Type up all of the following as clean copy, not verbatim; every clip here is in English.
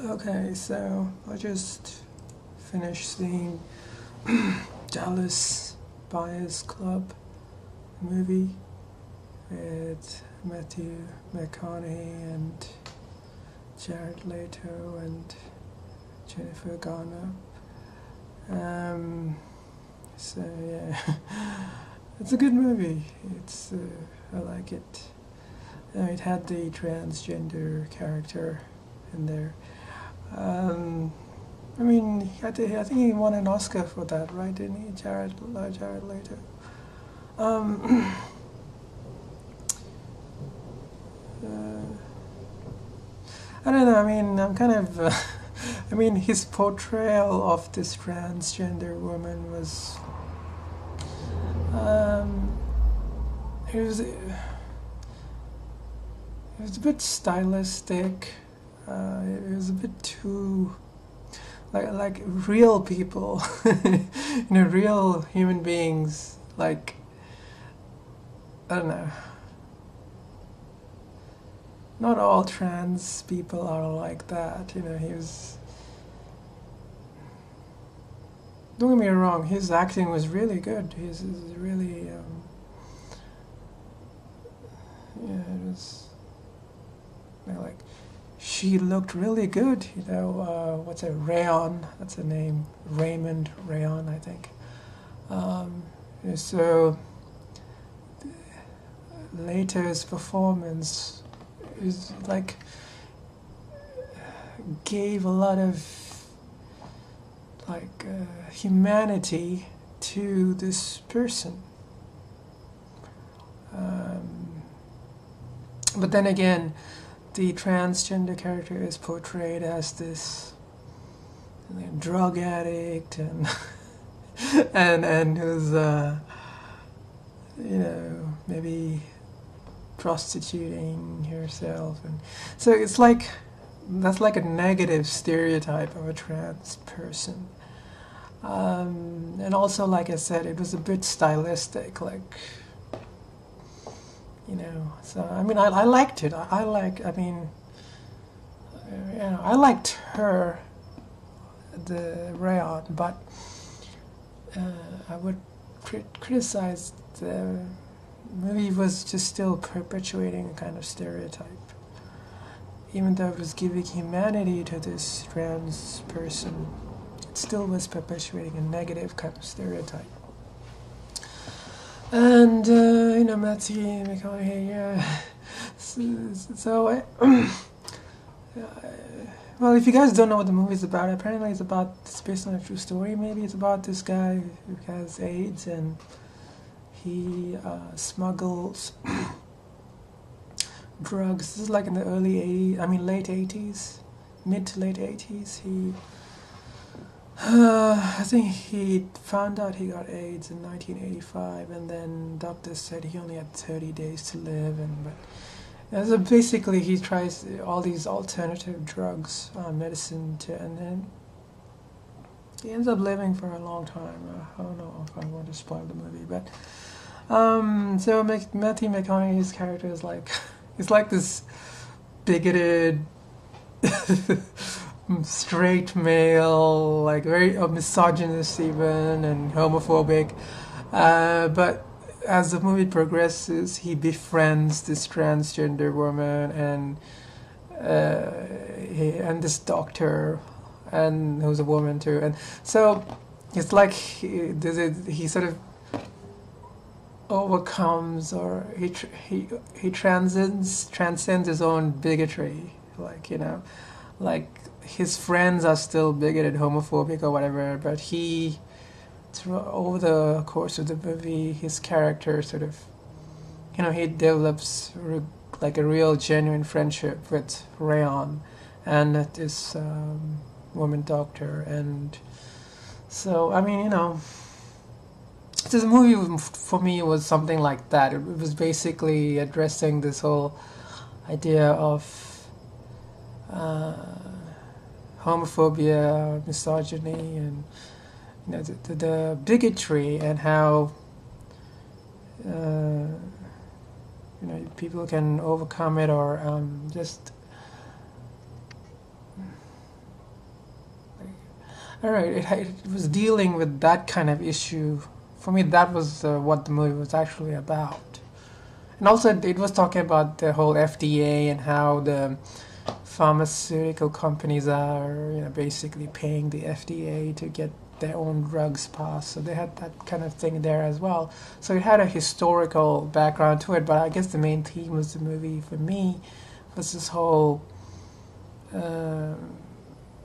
Okay, so I just finished seeing Dallas Buyers Club movie with Matthew McConaughey and Jared Leto and Jennifer Garner. Um, so yeah, it's a good movie. It's I like it. It had the transgender character in there. Um, I mean, I think he won an Oscar for that, right? Didn't he, Jared Leto? Um, uh, I don't know. I mean, I'm kind of. I mean, his portrayal of this transgender woman was. Um, it was. It was a bit stylistic. It was a bit too like real people, real human beings. Like I don't know. Not all trans people are like that. He was. Don't get me wrong. His acting was really good. He's really. Yeah, it was. Like she looked really good. What's it? Rayon. That's her name. Raymond Rayon, I think. Um, so Leto's performance is like gave a lot of like humanity to this person. But then again, the transgender character is portrayed as this drug addict and and who's maybe prostituting herself, and so it's like that's like a negative stereotype of a trans person. And also, like I said, it was a bit stylistic, like So I mean, I liked it. I liked her, the Rayon, but I would criticize the movie was just still perpetuating a kind of stereotype, even though it was giving humanity to this trans person. It still was perpetuating a negative kind of stereotype. And Matthew McConaughey, yeah. Well, if you guys don't know what the movie's about, apparently it's based on a true story. Maybe it's about this guy who has AIDS and he smuggles drugs. This is like in the late 80s, mid to late 80s. I think he found out he got AIDS in 1985, and then doctors said he only had 30 days to live. So basically, he tries all these alternative drugs, medicine, and then he ends up living for a long time. I don't know if I want to spoil the movie, but so Matthew McConaughey's character is like he's like this bigoted. Straight male, like very misogynist even, and homophobic. But as the movie progresses, he befriends this transgender woman and this doctor, and who's a woman too. And so it's like he sort of overcomes, or he transcends his own bigotry, like his friends are still bigoted, homophobic, or whatever, but over the course of the movie, his character sort of, he develops like a real, genuine friendship with Rayon and this woman doctor. And so, I mean, this movie for me was something like that. It was basically addressing this whole idea of homophobia, misogyny, and the bigotry, and how people can overcome it, or just I don't know, it was dealing with that kind of issue. For me, that was what the movie was actually about. And also, it was talking about the whole FDA and how the pharmaceutical companies are, basically paying the FDA to get their own drugs passed. So they had that kind of thing there as well. So it had a historical background to it, but I guess the main theme of the movie for me was this whole,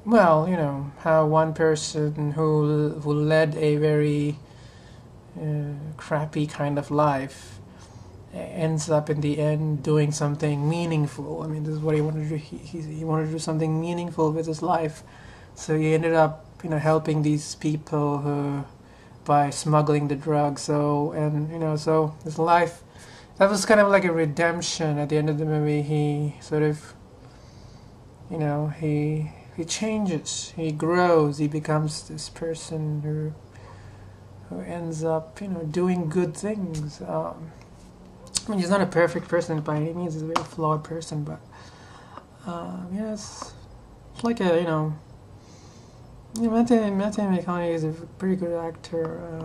well, how one person who led a very crappy kind of life ends up in the end doing something meaningful. I mean, this is what he wanted to do. He wanted to do something meaningful with his life. So he ended up, helping these people who, by smuggling the drugs. So, and, so his life, that was kind of like a redemption at the end of the movie. He sort of, he changes, he grows, he becomes this person who ends up, doing good things. I mean, he's not a perfect person by any means. He's a very flawed person, but it's like a, Matthew McConaughey is a pretty good actor. I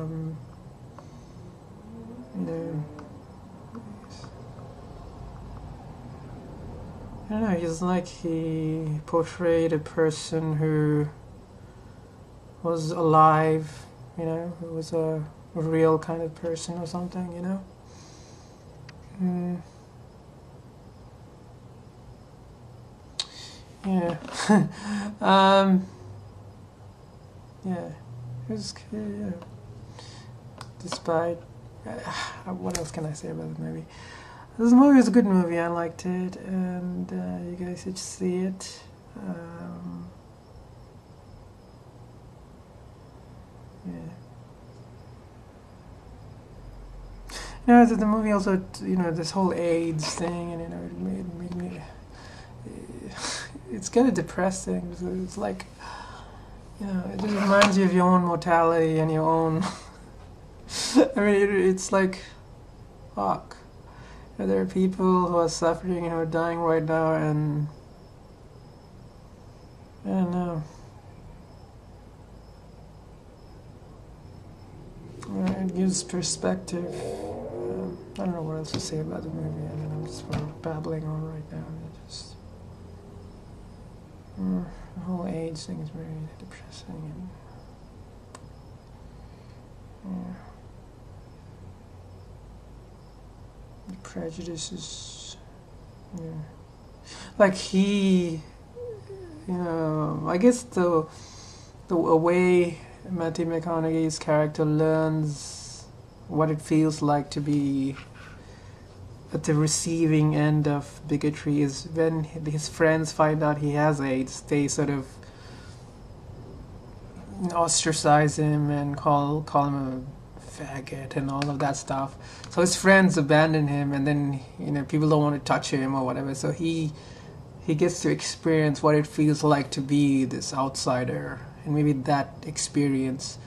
don't know. He's like he portrayed a person who was alive, who was a real kind of person or something, Yeah. Yeah. It was good, yeah. Despite... what else can I say about the movie? This movie was a good movie. I liked it, and you guys should see it. Yeah. The movie also, this whole AIDS thing, and it made me. It's kind of depressing. It's like, it just reminds you of your own mortality and your own. I mean, it's like, fuck. There are people who are suffering and who are dying right now, and I don't know. It gives perspective. I don't know what else to say about the movie. I mean, I'm just babbling on right now. The whole AIDS thing is very depressing, and the prejudices. Like he, I guess the way Matthew McConaughey's character learns what it feels like to be at the receiving end of bigotry is when his friends find out he has AIDS. They sort of ostracize him and call him a faggot and all of that stuff. So his friends abandon him, and then people don't want to touch him or whatever. So he gets to experience what it feels like to be this outsider, and maybe that experience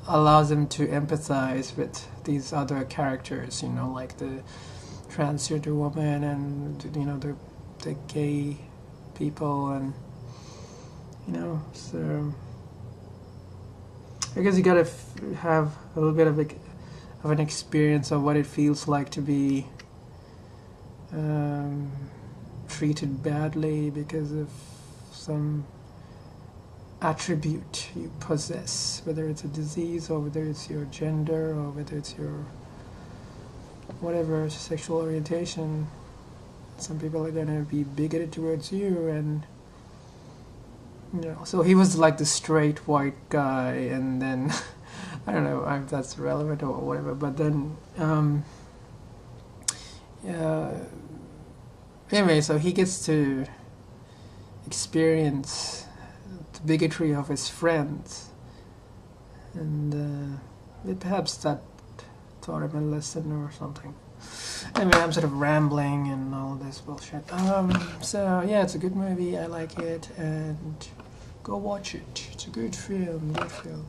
allows him to empathize with these other characters, like the transgender woman and the gay people, and so I guess you gotta have a little bit of an experience of what it feels like to be treated badly because of some attribute you possess, whether it's a disease or whether it's your gender or whether it's your whatever sexual orientation. Some people are gonna be bigoted towards you, and so he was like the straight white guy, and then I don't know if that's relevant or whatever, but then anyway, so he gets to experience the bigotry of his friends, and perhaps that taught him a lesson or something. Anyway, I'm sort of rambling and all this bullshit. So yeah, it's a good movie. I like it, and go watch it. It's a good film. Good film.